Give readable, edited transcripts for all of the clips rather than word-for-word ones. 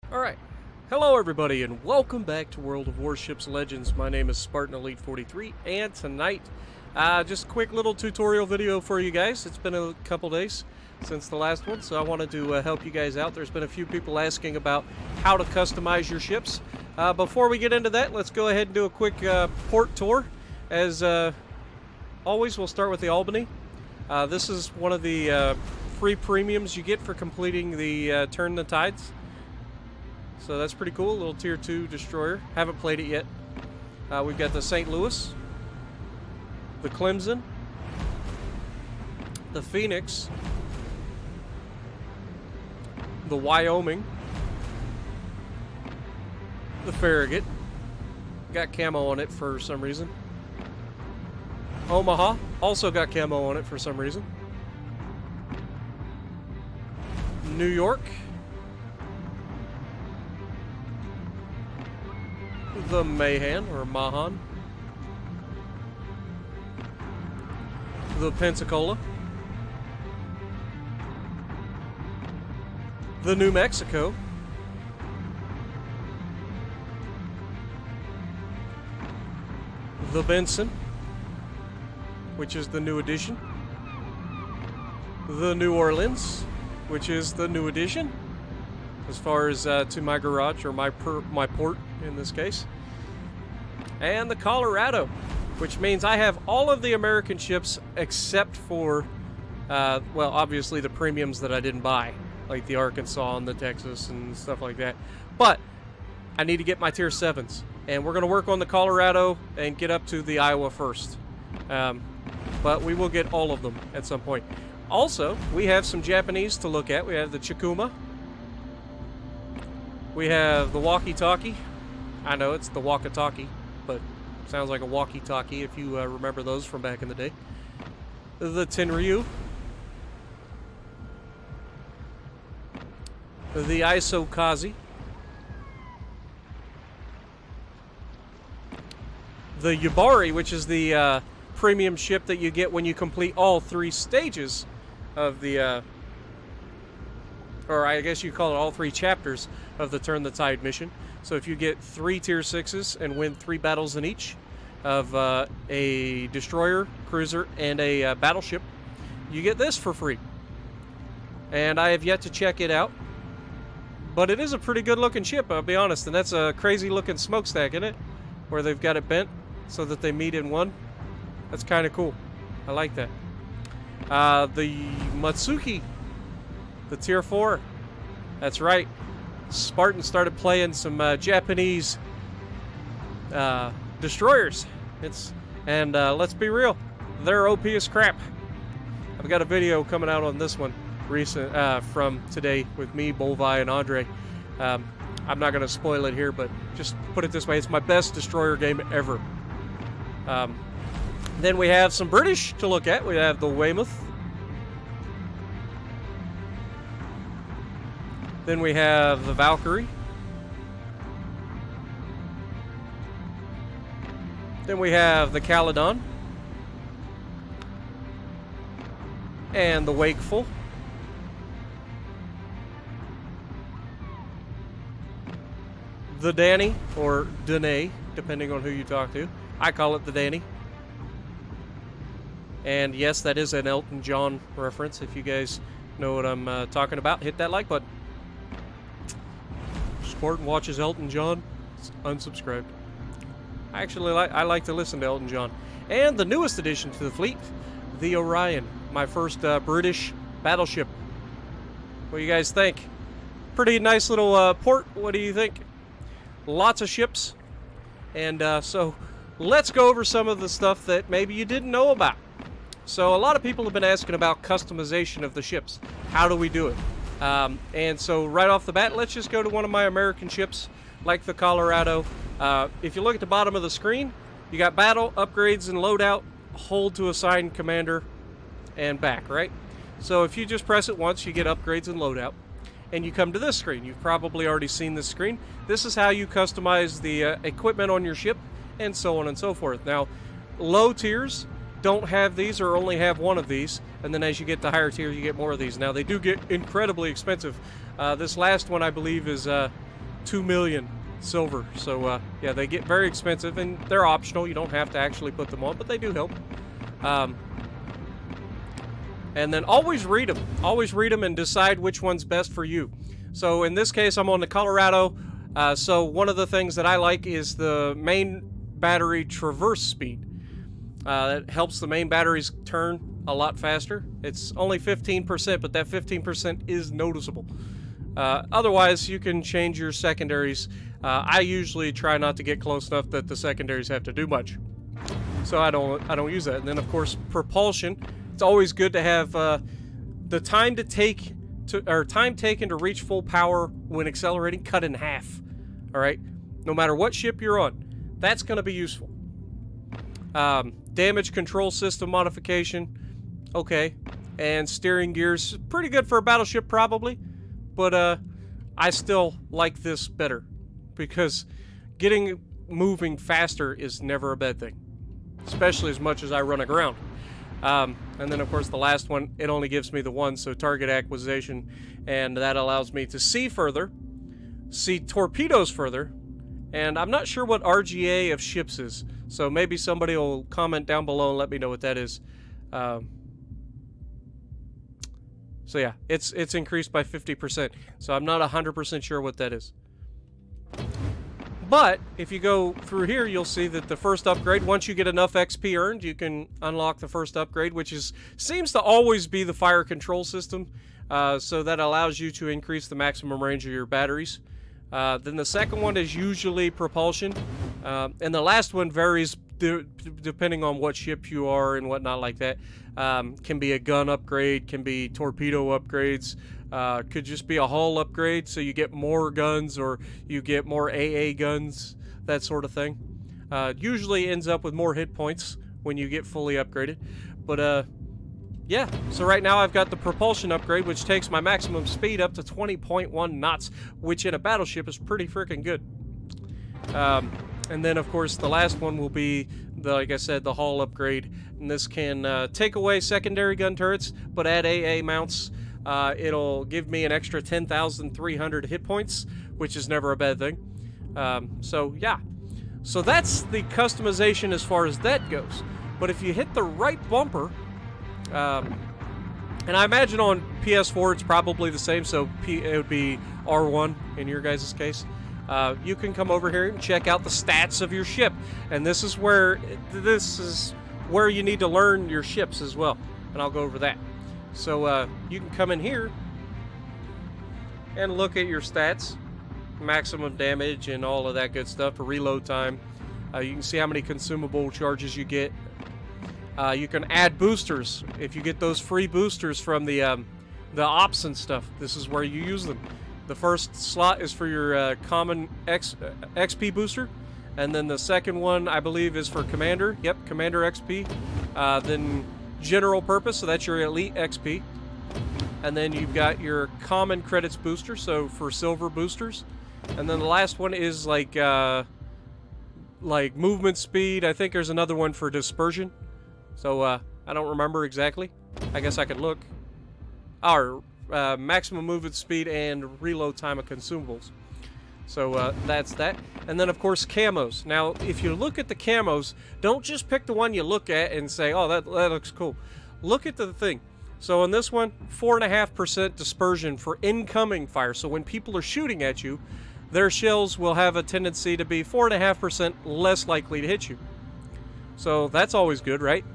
Alright, hello everybody and welcome back to World of Warships Legends. My name is Spartan Elite 43 and tonight, just a quick little tutorial video for you guys. It's been a couple days since the last one, so I wanted to help you guys out. There's been a few people asking about how to customize your ships. Before we get into that, let's go ahead and do a quick port tour. As always, we'll start with the Albany. This is one of the free premiums you get for completing the Turn the Tides. So that's pretty cool, little tier 2 destroyer. Haven't played it yet. We've got the St. Louis, the Clemson, the Phoenix, the Wyoming, the Farragut. Got camo on it for some reason. Omaha also got camo on it for some reason. New York. The Mahan, or Mahan. The Pensacola. The New Mexico. The Benson, which is the new edition. The New Orleans, which is the new edition, as far as to my garage, or my port in this case. And the Colorado, which means I have all of the American ships except for, well, obviously the premiums that I didn't buy, like the Arkansas and the Texas and stuff like that. But I need to get my tier 7s, and we're going to work on the Colorado and get up to the Iowa first. But we will get all of them at some point. Also, we have some Japanese to look at. We have the Chikuma. We have the Walkie-Talkie. I know it's the Walkie-Talkie, but sounds like a walkie-talkie if you remember those from back in the day. The Tenryu. The Isokazi. The Yubari, which is the premium ship that you get when you complete all 3 stages of the, or I guess you call it all 3 chapters of the Turn the Tide mission. So if you get 3 tier 6s and win 3 battles in each of a destroyer, cruiser, and a battleship, you get this for free. And I have yet to check it out, but it is a pretty good looking ship, I'll be honest. And that's a crazy looking smokestack, isn't it? Where they've got it bent so that they meet in one. That's kind of cool. I like that. The Matsuki, the tier 4. That's right. Spartan started playing some Japanese destroyers. Let's be real, they're OP as crap. I've got a video coming out on this one from today with me, Bolvi, and Andre. I'm not going to spoil it here, but just put it this way: it's my best destroyer game ever. Then we have some British to look at. We have the Weymouth. Then we have the Valkyrie. Then we have the Caledon. And the Wakeful. The Danny, or Danae, depending on who you talk to. I call it the Danny. And yes, that is an Elton John reference. If you guys know what I'm talking about, hit that like button. Spartan watches Elton John, unsubscribed. I like to listen to Elton John. And the newest addition to the fleet, the Orion, my first British battleship. What do you guys think? Pretty nice little port. What do you think? Lots of ships. And so let's go over some of the stuff that maybe you didn't know about. So a lot of people have been asking about customization of the ships. How do we do it? And so right off the bat, let's just go to one of my American ships, like the Colorado. If you look at the bottom of the screen, you got battle, upgrades, and loadout, hold to assign commander, and back, right? So if you just press it once, you get upgrades and loadout. And you come to this screen. You've probably already seen this screen. This is how you customize the equipment on your ship, and so on and so forth. Now, low tiers don't have these or only have one of these, and then as you get to higher tier, you get more of these. Now, they do get incredibly expensive. This last one, I believe, is 2 million silver. So yeah, they get very expensive, and they're optional. You don't have to actually put them on, but they do help. And then always read them. Always read them and decide which one's best for you. So in this case, I'm on the Colorado. So one of the things that I like is the main battery traverse speed. That helps the main batteries turn a lot faster. It's only 15%, but that 15% is noticeable. Otherwise, you can change your secondaries. I usually try not to get close enough that the secondaries have to do much. So I don't use that. And then of course propulsion. It's always good to have the time taken to reach full power when accelerating cut in half. All right, no matter what ship you're on, that's going to be useful. Damage control system modification, okay, and steering gears, pretty good for a battleship probably, but I still like this better because getting moving faster is never a bad thing, especially as much as I run aground. And then of course the last one, it only gives me the one, so target acquisition, and that allows me to see further, see torpedoes further, and I'm not sure what RGA of ships is, so maybe somebody will comment down below and let me know what that is. So yeah, it's increased by 50%, so I'm not 100% sure what that is. But if you go through here, you'll see that the first upgrade, once you get enough XP earned, you can unlock the first upgrade, which seems to always be the fire control system. So that allows you to increase the maximum range of your batteries. Then the second one is usually propulsion. And the last one varies depending on what ship you are and whatnot like that. Can be a gun upgrade, can be torpedo upgrades. Could just be a hull upgrade, so you get more guns or you get more AA guns, that sort of thing. Usually ends up with more hit points when you get fully upgraded. But yeah, so right now I've got the propulsion upgrade, which takes my maximum speed up to 20.1 knots, which in a battleship is pretty freaking good. And then of course the last one will be, like I said, the hull upgrade. And this can take away secondary gun turrets, but add AA mounts. It'll give me an extra 10,300 hit points, which is never a bad thing. So yeah, so that's the customization as far as that goes. But if you hit the right bumper, and I imagine on PS4 it's probably the same, so it would be R1 in your guys' case. You can come over here and check out the stats of your ship, and this is where you need to learn your ships as well, and I'll go over that. So you can come in here and look at your stats, maximum damage and all of that good stuff, for reload time. You can see how many consumable charges you get. You can add boosters. If you get those free boosters from the ops and stuff, this is where you use them. The first slot is for your common XP booster, and then the second one, I believe, is for Commander. Yep, Commander XP. Then General Purpose, so that's your Elite XP. And then you've got your Common Credits booster, so for silver boosters. And then the last one is like movement speed. I think there's another one for dispersion. So I don't remember exactly. I guess I could look. Our maximum movement speed and reload time of consumables. So that's that. And then of course camos. Now if you look at the camos, don't just pick the one you look at and say, oh, that looks cool. Look at the thing. So on this one, 4.5% dispersion for incoming fire. So when people are shooting at you, their shells will have a tendency to be 4.5% less likely to hit you. So that's always good, right?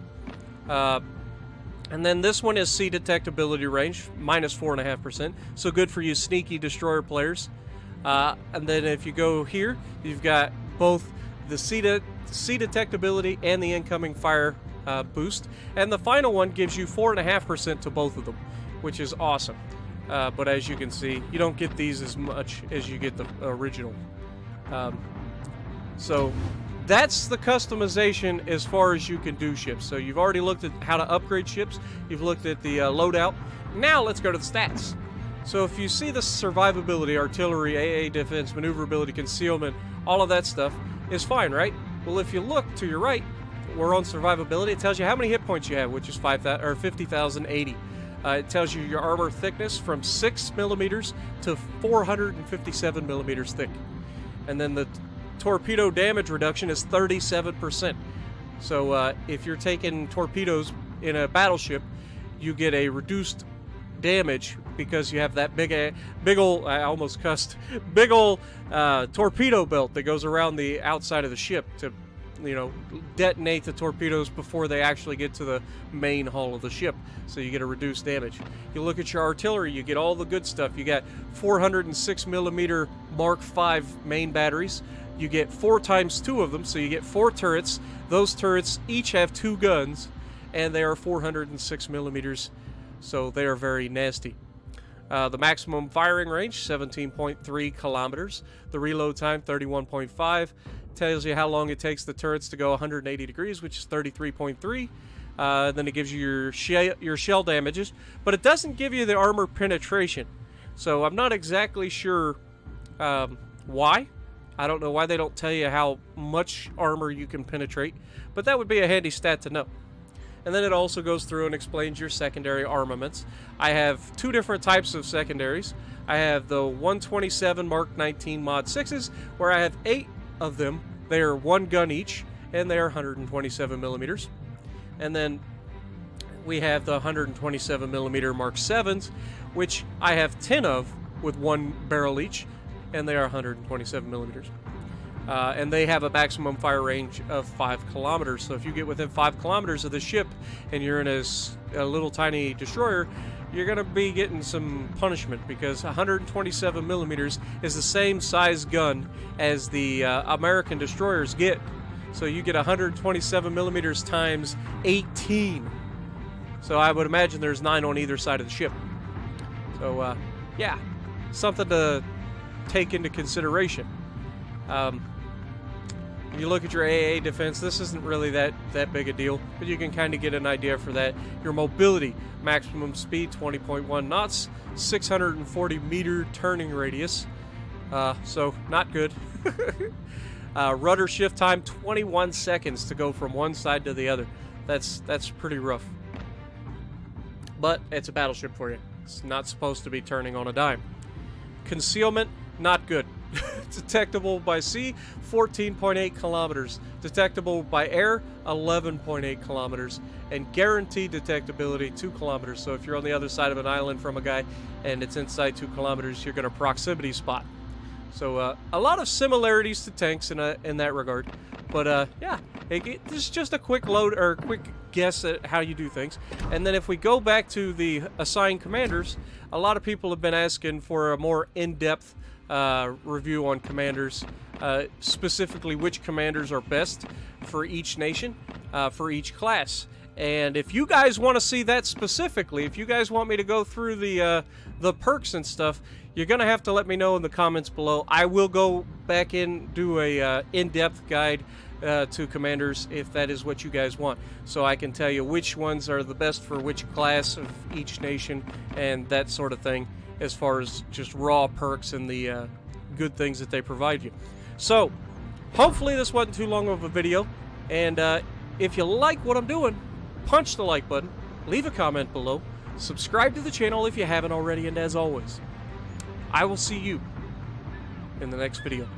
And then this one is sea detectability range, minus 4.5%. So good for you sneaky destroyer players. And then if you go here, you've got both the sea detectability and the incoming fire boost. And the final one gives you 4.5% to both of them, which is awesome. But as you can see, you don't get these as much as you get the original. So that's the customization as far as you can do ships. So you've already looked at how to upgrade ships. You've looked at the loadout. Now let's go to the stats. So if you see the survivability, artillery, AA defense, maneuverability, concealment, all of that stuff is fine, right? Well, if you look to your right, we're on survivability. It tells you how many hit points you have, which is 50,080. It tells you your armor thickness from 6 millimeters to 457 millimeters thick. And then the torpedo damage reduction is 37%. So if you're taking torpedoes in a battleship, you get a reduced damage because you have that big ol' I almost cussed, big ol' torpedo belt that goes around the outside of the ship to, you know, detonate the torpedoes before they actually get to the main hull of the ship. So you get a reduced damage. You look at your artillery, you get all the good stuff. You got 406 millimeter Mark V main batteries. You get 4 times 2 of them, so you get 4 turrets. Those turrets each have 2 guns, and they are 406 millimeters, so they are very nasty. The maximum firing range, 17.3 kilometers. The reload time, 31.5. Tells you how long it takes the turrets to go 180 degrees, which is 33.3. Then it gives you your shell damages, but it doesn't give you the armor penetration. So I'm not exactly sure why. I don't know why they don't tell you how much armor you can penetrate, but that would be a handy stat to know. And then it also goes through and explains your secondary armaments. I have 2 different types of secondaries. I have the 127 Mark 19 Mod 6s, where I have 8 of them. They are 1 gun each, and they are 127 millimeters. And then we have the 127 millimeter Mark 7s, which I have 10 of with 1 barrel each, and they are 127 millimeters. And they have a maximum fire range of 5 kilometers. So if you get within 5 kilometers of the ship and you're in a little tiny destroyer, you're going to be getting some punishment, because 127 millimeters is the same size gun as the American destroyers get. So you get 127 millimeters times 18. So I would imagine there's 9 on either side of the ship. So yeah, something to take into consideration. If you look at your AA defense, this isn't really that big a deal, but you can kind of get an idea for that. Your mobility, maximum speed 20.1 knots, 640 meter turning radius, so not good. Rudder shift time 21 seconds to go from one side to the other. That's pretty rough. But it's a battleship for you. It's not supposed to be turning on a dime. Concealment, not good. Detectable by sea, 14.8 kilometers. Detectable by air, 11.8 kilometers. And guaranteed detectability, 2 kilometers. So if you're on the other side of an island from a guy and it's inside 2 kilometers, you're going to proximity spot. So a lot of similarities to tanks in that regard. But yeah, this is just a quick load or quick guess at how you do things. And then if we go back to the assigned commanders, a lot of people have been asking for a more in-depth review on commanders, specifically which commanders are best for each nation, for each class. And if you guys want to see that specifically, if you guys want me to go through the perks and stuff, you're gonna have to let me know in the comments below. I will go back and do a in-depth guide to commanders if that is what you guys want, so I can tell you which ones are the best for which class of each nation and that sort of thing, as far as just raw perks and the good things that they provide you. So hopefully this wasn't too long of a video, and if you like what I'm doing, punch the like button, leave a comment below, subscribe to the channel if you haven't already, and as always, I will see you in the next video.